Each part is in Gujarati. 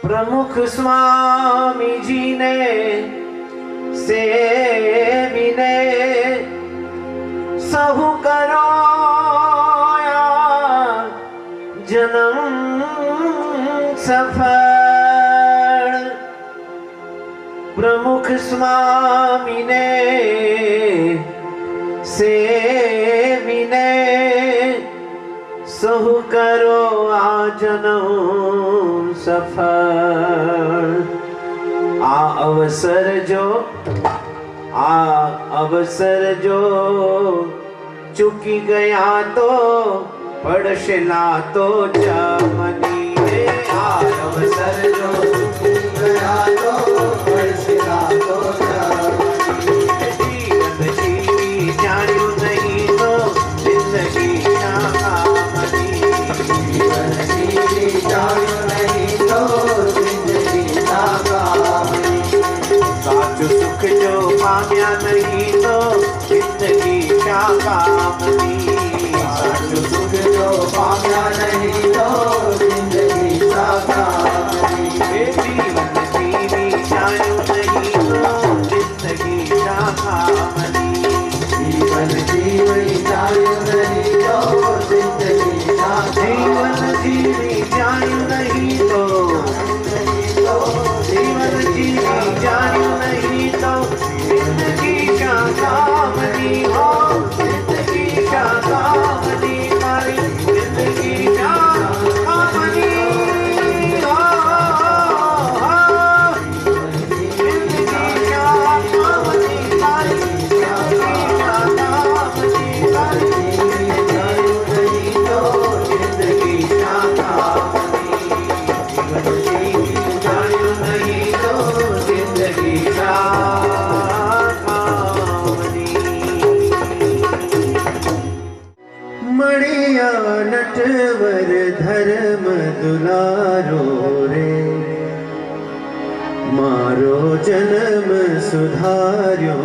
प्रमुख स्वामी जी ने सेविने सहु करो जन्म सफल। प्रमुख स्वामी ने सेविने सहु करो आ जन्म सफल। आ अवसर जो चुकी गया तो पड़शे लातो जमनी रे। आ अवसर जो चुकी गया तो पड़शे लातो जमनी। जीवन जीवी जान्यू नहीं तो जिंदगी नाकामनी। जीवन जीवी जान्यू नहीं तो जिंदगी नाकामनी। साचु सुख जो पाम्या नहीं तो जिंदगी क्या कामनी। साचु सुख जो पाम्या नहीं तो जिंदगी क्या कामनी। जीवन जीवी जान्यू नहीं तो जिंदगी क्या कामनी। जीवन जीवी जान्यू नहीं तो जिंदगी क्या। जीवन जीवी जान्यू नहीं तो जीवन जीवी जान्यू नहीं तो जिंदगी क्या कामनी। हो जिंदगी क्या कामनी। मारी जिंदगी क्या कामनी। हो जिंदगी क्या कामनी। मारी जिंदगी क्या कामनी। मारी जान्यू नहीं तो जिंदगी क्या कामनी। जीवन जीवी जान्यू नहीं तो जिंदगी क्या कामनी। मणिया नटवर धर्म दुलारो रे। मारो जन्म सुधार्यो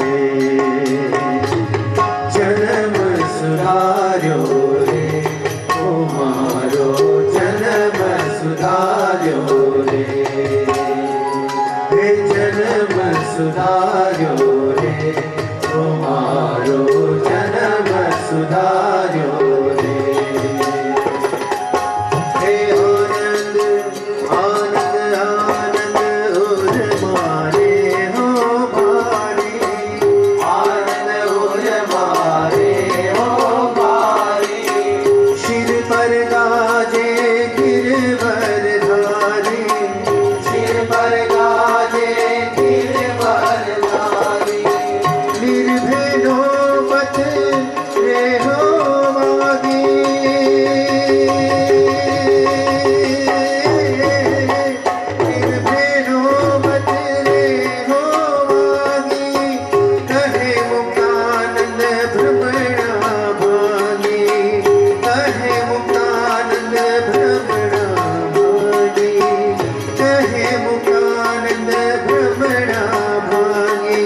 रे। जन्म सुधार्यो रे। ओ मारो जन्म सुधार्यो रे। हे जन्म सुधार्यो रे। ओ मारो जन्म सुधार्यो रे। हे आनंद आनंद आनंद उर मारे हो मारे। आनंद उर मारे हो मारे। शिर पर गाजे गिरवर धारी। शिर पर गाजे गिरवर धारी। निर्भेदो पथ रे हो मागी। निर्भेदो पथ रे हो मागी। कहे मुक्तानंद भ्रमणा भागी। कहे मुक्तानंद भ्रमणा भागी। कहे मुक्तानंद भ्रमणा भागी।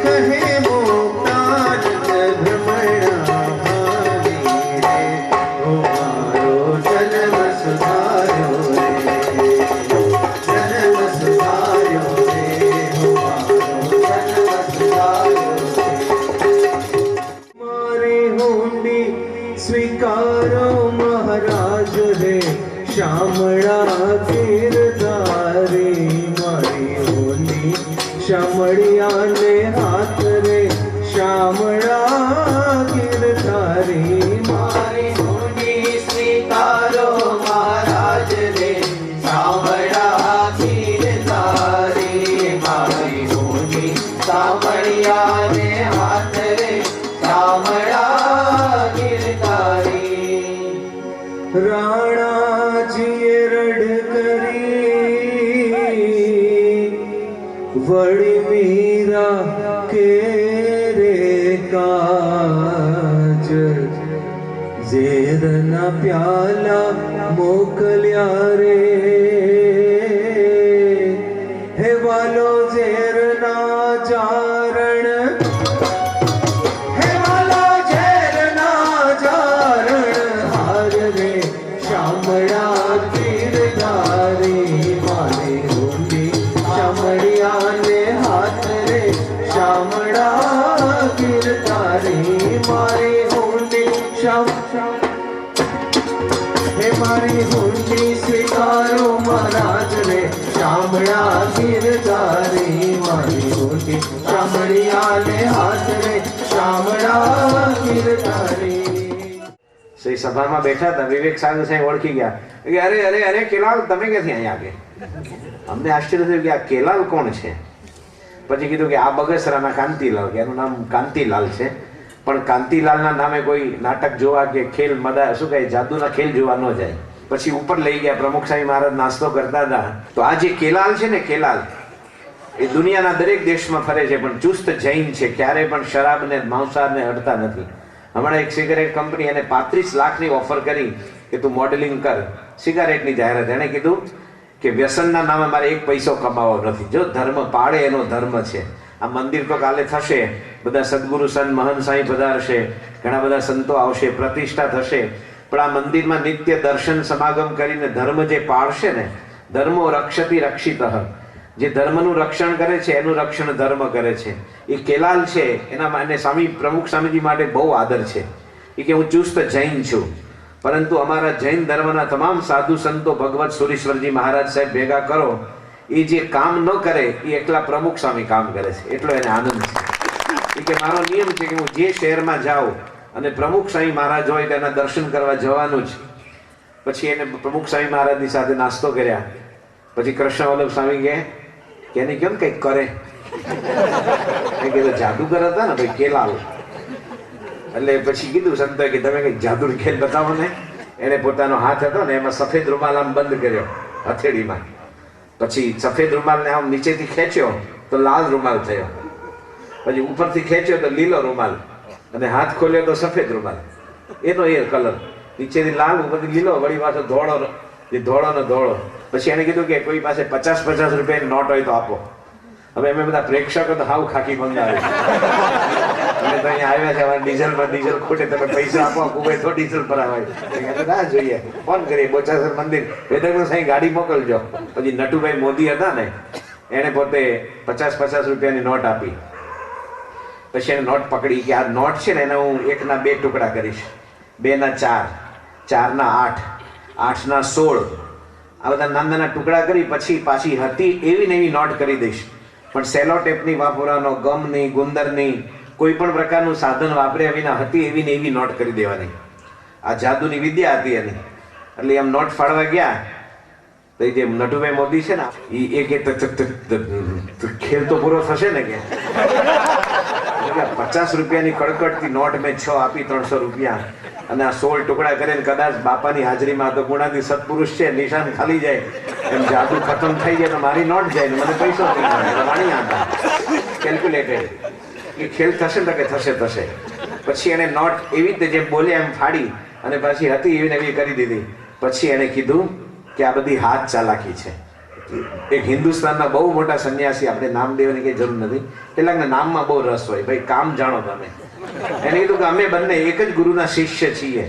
कहे मुक्तानंद भ्रमणा भागी रे। ओ मारो जन्म सुधार्यो रे। जन्म सुधार्यो रे। ओ मारो जन्म सुधार्यो रे। मारी हुंडी स्वीकारो महाराज रे। शामळा गिरधारी। मारी हुंडी शामळिया ने हाथ रे। शामळा गिरधारी। मारी हुंडी स्वीकारो महाराज रे। शामळा गिरधारी। मारी हुंडी शामळिया ने हाथ रे। शामळा गिरधारी। राणाजीए रड करी। वड़ी मीरा के रे काज। ઝેરના પ્યાલા મોકલ્યા રે હે વાલો ઝેરના ચારણ હે વાલો ઝેરના ચારણ હાર રે શામળા ગીરધારી મારી ઊંડી શામળિયાને હાથ રે શામળા ગીરધારી મારી ઊંડી હે મારી હુંડી સ્વીકારો મહારાજ રે શામળા ગીરધારી મારી હુંડી શામળિયાને હાથ રે શામળા ગીરધારી. શ્રી સભામાં બેઠા હતા. વિવેક સાગર સાહેબ ઓળખી ગયા કે અરે અરે અરે કેલાલ તમે ક્યાંથી અહીંયા આગે? અમને આશ્ચર્ય થયું કે આ કેલાલ કોણ છે. પછી કીધું કે આ બગસરાના કાંતિલાલ, કે એનું નામ કાંતિલાલ છે, પણ કાંતિલાલના નામે કોઈ નાટક જોવા કે ખેલ મદા શું કહે જાદુના ખેલ જોવા ન જાય. પછી ઉપર લઈ ગયા. પ્રમુખ સ્વામી મહારાજ નાસ્તો કરતા હતા. તો આ જે કેલાલ છે ને, કેલાલ એ દુનિયાના દરેક દેશમાં ફરે છે, પણ ચુસ્ત જૈન છે. ક્યારે પણ શરાબને માંસાહારને અડતા નથી. હમણાં એક સિગારેટ કંપની એને 35 લાખની ઓફર કરી કે તું મોડેલિંગ કર, સિગારેટની જાહેરાત. એણે કીધું કે વ્યસનના નામે મારે એક પૈસો કમાવો નથી. જો ધર્મ પાળે એનો ધર્મ છે. આ મંદિર તો કાલે થશે, બધા સદગુરુ સંત મહંત સાંઈ પધારશે, ઘણા બધા સંતો આવશે, પ્રતિષ્ઠા થશે, પણ આ મંદિરમાં નિત્ય દર્શન સમાગમ કરીને ધર્મ જે પાળશે ને, ધર્મો રક્ષતી રક્ષિતઃ, જે ધર્મનું રક્ષણ કરે છે એનું રક્ષણ ધર્મ કરે છે. એ કેલાલ છે, એના એને સ્વામી પ્રમુખ સ્વામીજી માટે બહુ આદર છે. એ કે હું ચુસ્ત જૈન છું, પરંતુ અમારા જૈન ધર્મના તમામ સાધુ સંતો ભગવત સુરેશ્વરજી મહારાજ સાહેબ ભેગા કરો, એ જે કામ ન કરે એ એકલા પ્રમુખ સ્વામી કામ કરે છે, એટલો એને આનંદ છે. એ કે મારો નિયમ છે કે હું જે શહેરમાં જાઉં અને પ્રમુખ સ્વામી મહારાજ હોય તેના દર્શન કરવા જવાનું જ. પછી એને પ્રમુખ સ્વામી મહારાજની સાથે નાસ્તો કર્યા. પછી કૃષ્ણવલ્લભ સ્વામી કે એને કેમ કંઈક કરે, કીધું જાદુગર હતા ને ભાઈ કેલાલ, એટલે પછી કીધું સંતોએ કે તમે કંઈક જાદુ ખેલ બતાવો ને. એને પોતાનો હાથ હતો ને એમાં સફેદ રૂમાલ આમ બંધ કર્યો હથેળીમાં. પછી સફેદ રૂમાલને આમ નીચેથી ખેંચ્યો તો લાલ રૂમાલ થયો, પછી ઉપરથી ખેંચ્યો તો લીલો રૂમાલ, અને હાથ ખોલ્યો તો સફેદ રૂમાલ. એનો એ કલર, નીચેથી લાલ ઉપરથી લીલો, વળી પાછો ધોળો, જે ધોળો ને ધોળો. પછી એને કીધું કે કોઈ પાસે 50-50 રૂપિયાની નોટ હોય તો આપો. હવે અમે બધા પ્રેક્ષકો તો હાવ ખાકી મંગાવે, અમે તો અહીંયા આવ્યા છે, અમારે ડીઝલ ખોટે, તમે પૈસા આપો, કુબેર તો ડીઝલ પર આવે ના જોઈએ. ફોન કરીએ બોચાસર મંદિર વેદરનું સાંઈ ગાડી મોકલજો. પછી નટુભાઈ મોદી હતા ને, એને પોતે 50-50 રૂપિયાની નોટ આપી. પછી એને નોટ પકડી કે આ નોટ છે ને એને હું 1ના 2 ટુકડા કરીશ, 2ના 4, 4ના 8, 8ના 16, આ બધા નાના નાના ટુકડા કરી પછી પાછી હતી એવી ને એવી નોટ કરી દઈશ. પણ સેલો ટેપની વાપરવાનો, ગમની, ગુંદરની, કોઈ પણ પ્રકારનું સાધન વાપર્યા વિના હતી એવી ને એવી નોટ કરી દેવાની. આ જાદુની વિદ્યા હતી એની. એટલે એમ નોટ ફાડવા ગયા તો જે નટુભાઈ મોદી છે ને એ કે ખેલ તો પૂરો થશે ને કે 50 રૂપિયાની કડકડતી નોટ મેં 6 આપી, 300 રૂપિયા, અને આ 16 ટુકડા કરીને કદાચ બાપાની હાજરીમાં તો ગુણાતી સત્પુરુષ છે, નિશાન ખાલી જાય એમ જાદુ ખતમ થઈ જાય તો મારી નોટ જાય ને મને પૈસો નહીં મળે. વાણી આતા કેલ્ક્યુલેટેડ એ ખેલ થશે ને કે થશે. પછી એને નોટ એવી રીતે જે બોલ્યા એમ ફાડી અને પછી હતી એવી ને એવી કરી દીધી. પછી એને કીધું કે આ બધી હાથ ચાલાકી છે. એક હિન્દુસ્તાનના બહુ મોટા સંન્યાસી, આપણે નામ દેવાની કઈ જરૂર નથી, કેટલાકના નામમાં બહુ રસ હોય, ભાઈ કામ જાણો તમે. એને કીધું કે અમે બંને એક જ ગુરુના શિષ્ય છીએ,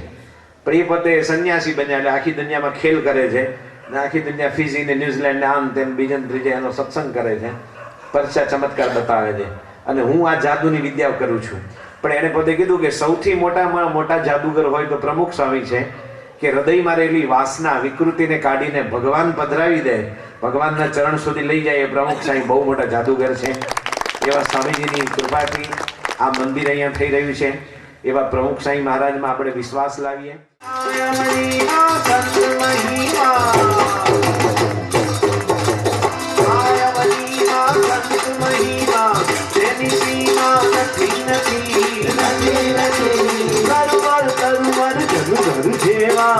પણ એ પોતે સંન્યાસી બન્યા એટલે આખી દુનિયામાં ખેલ કરે છે, ને આખી દુનિયા ફિજી ને ન્યુઝીલેન્ડ ને આમ તેમ બીજે ત્રીજે એનો સત્સંગ કરે છે, પરચા ચમત્કાર બતાવે છે, અને હું આ જાદુની વિદ્યા કરું છું. પણ એને પોતે કીધું કે સૌથી મોટામાં મોટા જાદુગર હોય તો પ્રમુખ સ્વામી છે, કે હૃદયમાં રહેલી વાસના વિકૃતિને કાઢીને ભગવાન પધરાવી દે, ભગવાનના ચરણ સુધી લઈ જાય, એ પ્રમુખ સ્વામી બહુ મોટા જાદુગર છે. એવા સ્વામીજીની કૃપાથી આ મંદિર અહીંયા થઈ રહ્યું છે. એવા પ્રમુખ સ્વામી મહારાજમાં આપણે વિશ્વાસ લાવીએ. જેવા